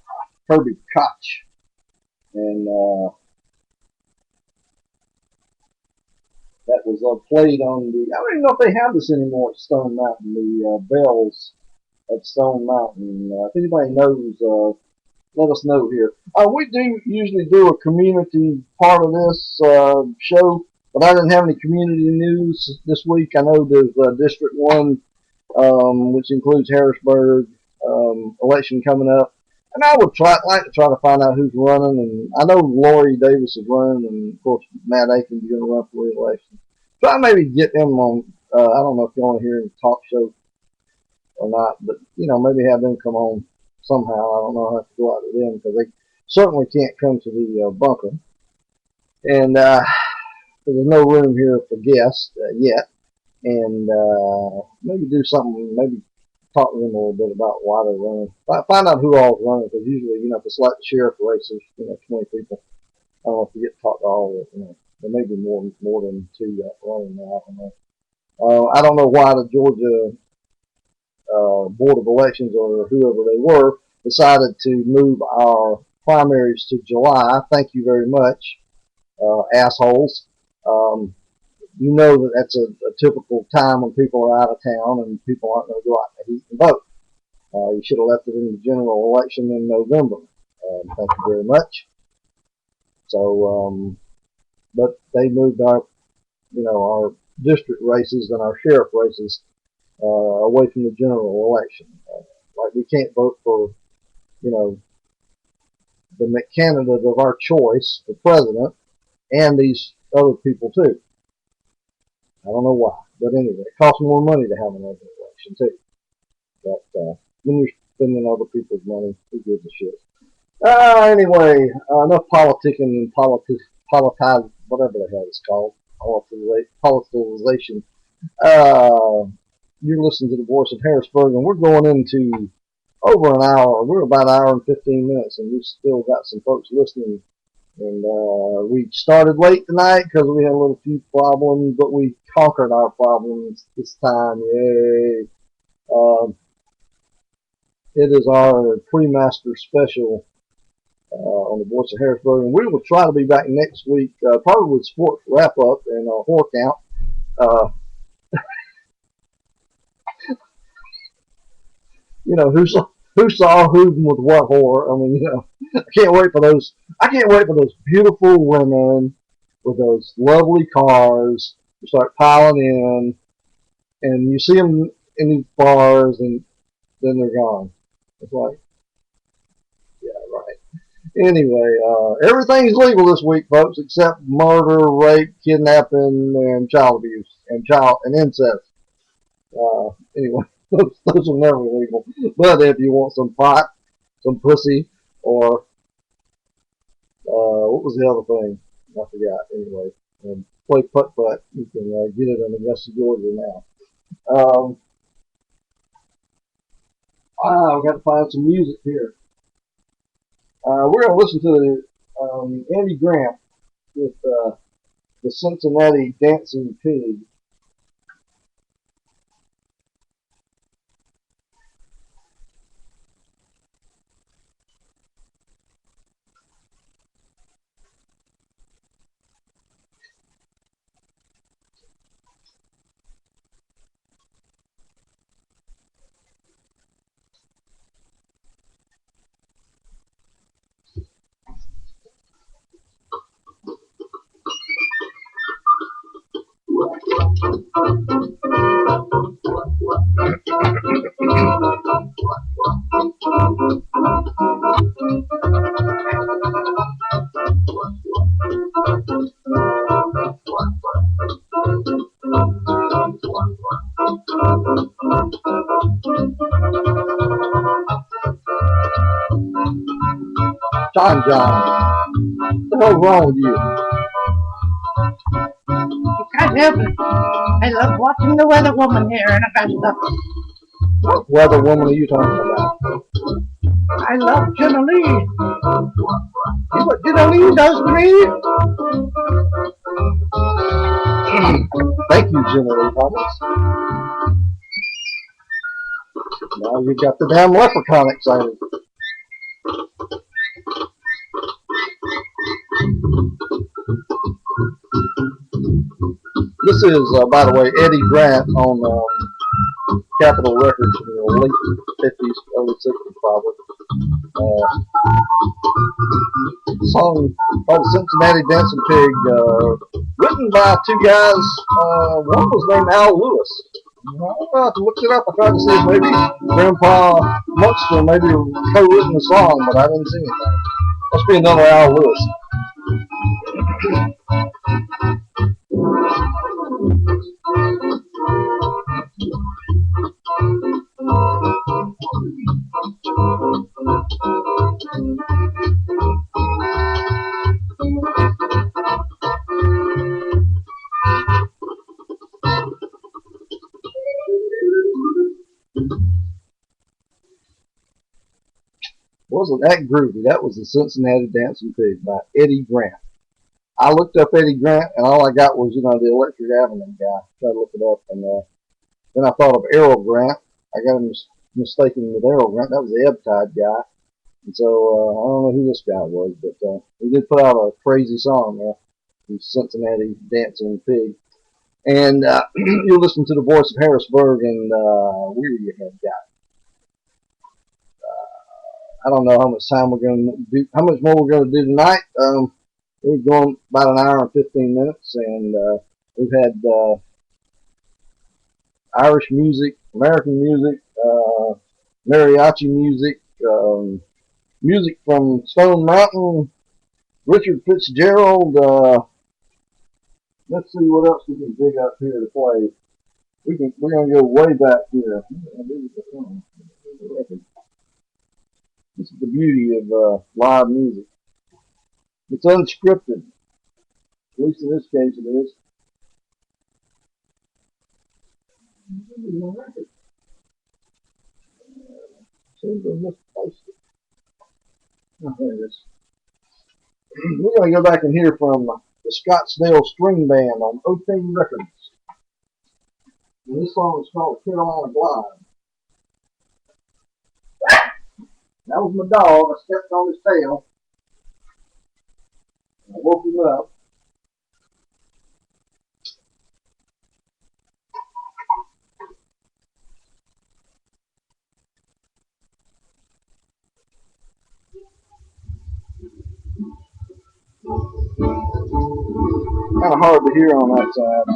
Herbie Koch. And that was played on the, I don't even know if they have this anymore at Stone Mountain, the bells at Stone Mountain. If anybody knows, let us know here. We do usually do a community part of this show, but I didn't have any community news this week. I know there's District 1, which includes Harrisburg, election coming up. And I would like to try to find out who's running. And I know Lori Davis is running, and of course Matt Aiken's going to run for re-election. Try to maybe get them on. I don't know if you want to hear the talk show or not, but maybe have them come on somehow. I don't know how to go out to them because they certainly can't come to the bunker. And there's no room here for guests yet. And maybe do something. Maybe talk to them a little bit about why they're running. Find out who all's running, because usually, if it's like the sheriff races, 20 people. I don't know if you get to talk to all of it. There may be more than 2 running now. I don't know. I don't know why the Georgia Board of Elections or whoever they were decided to move our primaries to July. Thank you very much, assholes. You know that's a typical time when people are out of town and people aren't going to go out in the heat and vote. You should have left it in the general election in November. Thank you very much. So, but they moved our district races and our sheriff races away from the general election. Like we can't vote for, the candidate of our choice for president and these other people too. I don't know why, but anyway, it costs more money to have another election too. But when you're spending other people's money, who gives a shit? Anyway, enough politicking and politize, whatever the hell it's called, politicization. You're listening to the Voice of Harrisburg, and we're going into over an hour. We're about an hour and 15 minutes, and we've still got some folks listening. And we started late tonight because we had a little few problems, but we conquered our problems this time. Yay! It is our pre-master special on the Voice of Harrisburg, and we will try to be back next week, probably with sports wrap-up and a whore count. You know, who saw who with what horror? I mean, you know, I can't wait for those. I can't wait for those beautiful women with those lovely cars to start piling in, and you see them in these bars, and then they're gone. It's like, yeah, right. Anyway, everything's legal this week, folks, except murder, rape, kidnapping, and child abuse, and incest. Anyway, those are never legal. But if you want some pot, some pussy, or what was the other thing? I forgot. Anyway, play putt putt. You can get it in Augusta, Georgia now. We've got to find some music here. We're going to listen to Andy Grant with the Cincinnati Dancing Pig. John, what the hell's wrong with you? You can't help it. I love watching the weather woman here in Augusta. What weather woman are you talking about? I love Jenna Lee. See what Jenna Lee does to me? Thank you, General Thomas. Now you've got the damn leprechaun excited. This is, by the way, Eddie Grant on Capitol Records in the late 50s, early 60s, probably. Song called Cincinnati Dancing Pig, written by two guys. One was named Al Lewis. I have to look it up. I tried to see if maybe Grandpa Munster maybe co-written the song, but I didn't see anything. Must be another Al Lewis. Wasn't that groovy? That was the Cincinnati Dancing Pig by Eddie Grant. I looked up Eddie Grant, and all I got was, you know, the Electric Avenue guy. Tried to look it up, and then I thought of Errol Grant. I got him mistaken with Errol Grant. That was the Ebb Tide guy. And so I don't know who this guy was, but he did put out a crazy song there, the Cincinnati Dancing Pig. And you're listening to the Voice of Harrisburg, and where you have got. I don't know how much time we're going to do, how much more we're going to do tonight. We're going about an hour and 15 minutes, and we've had Irish music, American music, mariachi music, music from Stone Mountain, Richard Fitzgerald. Let's see what else we can dig up here to play. We're going to go way back here. This is the beauty of live music. It's unscripted. At least in this case it is. Seems to have misplaced it. Oh, there it is. We're going to go back and hear from the Scottsdale String Band on OK Records. And this song is called Carolina Glide. That was my dog. I stepped on his tail. I woke him up. Kind of hard to hear on that side.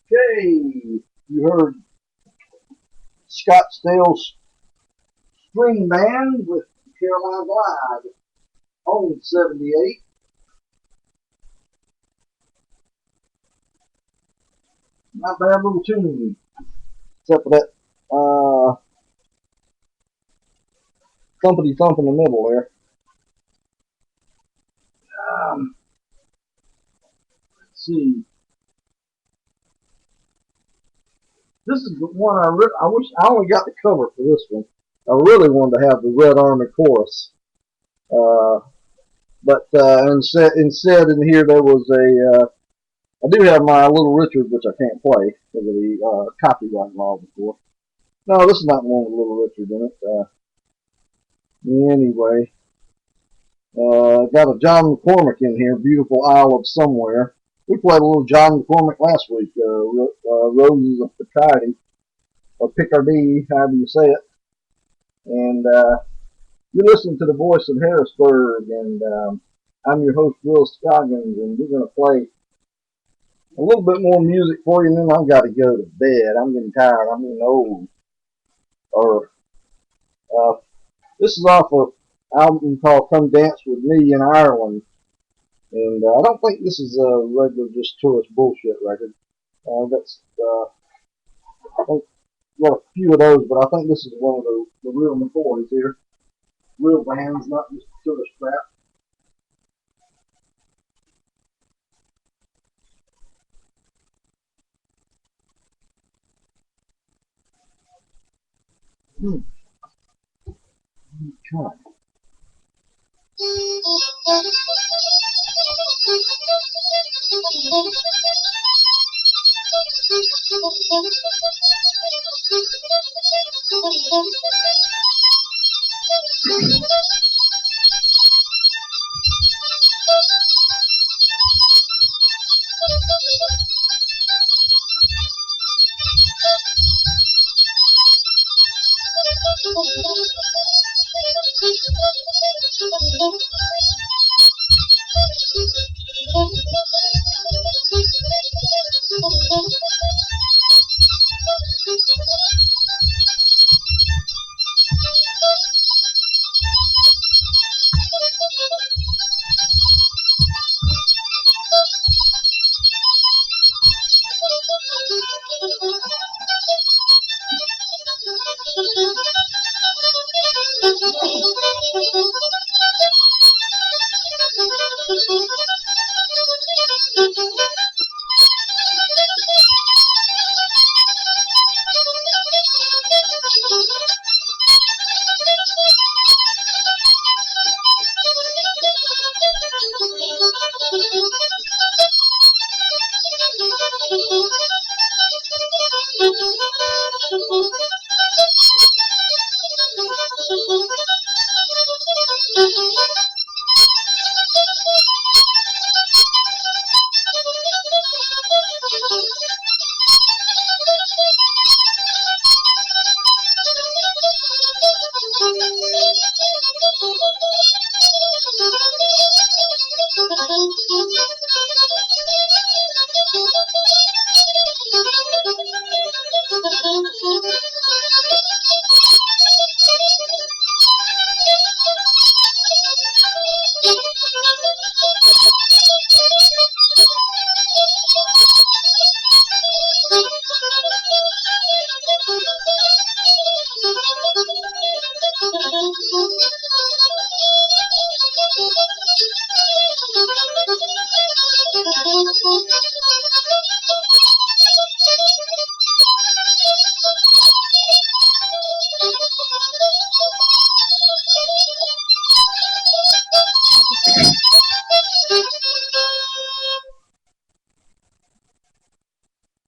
Okay, you heard Scottsdale's String Band with Caroline Glide on 78. Not bad little tune, except for that thumpity thump in the middle there. Let's see. This is the one I wish I only got the cover for this one. I really wanted to have the Red Army chorus, but instead in here there was a. I do have my Little Richard, which I can't play because of the copyright law before. No, this is not the one with Little Richard in it. Anyway, got a John McCormick in here, Beautiful Isle of Somewhere. We played a little John McCormick last week, Roses of Picardy, or Picardy, however you say it. And you're listening to the Voice of Harrisburg, and I'm your host, Will Scoggins, and we're going to play a little bit more music for you, and then I've got to go to bed. I'm getting tired. I'm getting old. This is off an album called Come Dance With Me in Ireland. And I don't think this is a regular just tourist bullshit record. I think got a few of those, but I think this is one of the real McCoys here. Real bands, not just tourist crap. Okay.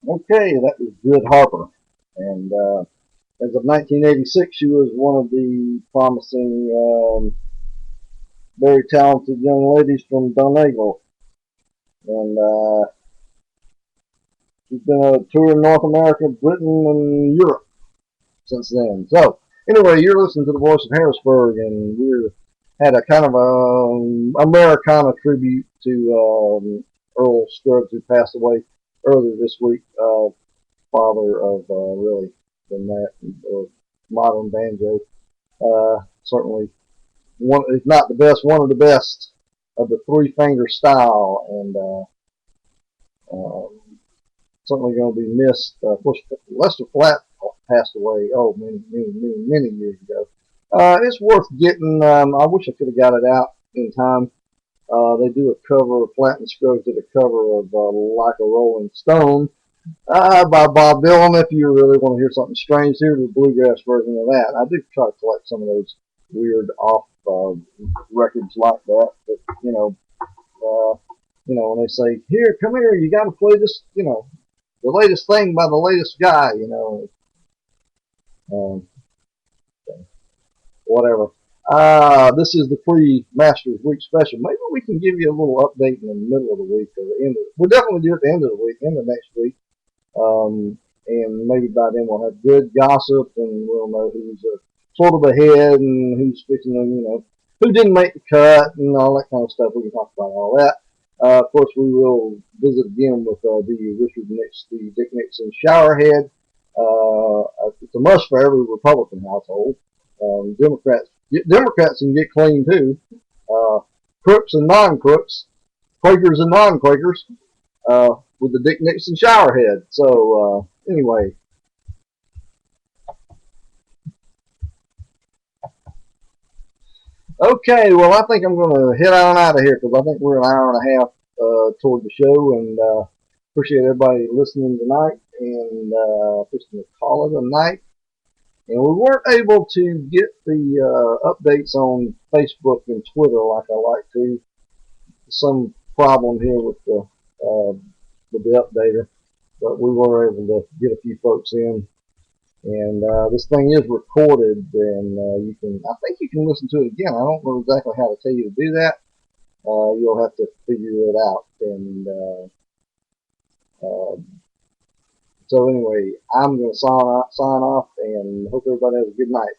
Okay, that was Good Harper. And as of 1986, she was one of the promising, very talented young ladies from Donegal. And she's been a tour in North America, Britain, and Europe since then. So, anyway, you're listening to the Voice of Harrisburg, and we're had a kind of a Americana tribute to Earl Scruggs, who passed away earlier this week. Father of really than that modern banjo. Certainly one, if not the best, one of the best of the three finger style, and certainly going to be missed. Of course, Lester Flatt passed away many years ago. It's worth getting. I wish I could have got it out in time. They do a cover. Flatt and Scruggs did a cover of "Like a Rolling Stone" by Bob Dylan. If you really want to hear something strange, here's the bluegrass version of that. I do try to collect some of those weird off records like that. But when they say, "Here, come here, you got to play this," the latest thing by the latest guy, um, whatever. This is the pre-Masters Week special. Maybe we can give you a little update in the middle of the week or the end of it. We'll definitely do it at the end of the week, end of next week. And maybe by then we'll have good gossip, and we'll know who's sort of ahead and who's fixing to, who didn't make the cut and all that kind of stuff. We can talk about all that. Of course, we will visit again with the Dick Nixon showerhead. It's a must for every Republican household. Democrats can get clean too. Crooks and non-crooks, Quakers and non-Quakers, with the Dick Nixon showerhead. So anyway, okay. Well, I think I'm going to head on out of here because I think we're an hour and a half toward the show, and appreciate everybody listening tonight and just to call it a night. And we weren't able to get the updates on Facebook and Twitter like I like to. Some problem here with the updater. but we were able to get a few folks in. And this thing is recorded, and I think you can listen to it again. I don't know exactly how to tell you to do that. You'll have to figure it out. And so anyway, I'm going to sign off and hope everybody has a good night.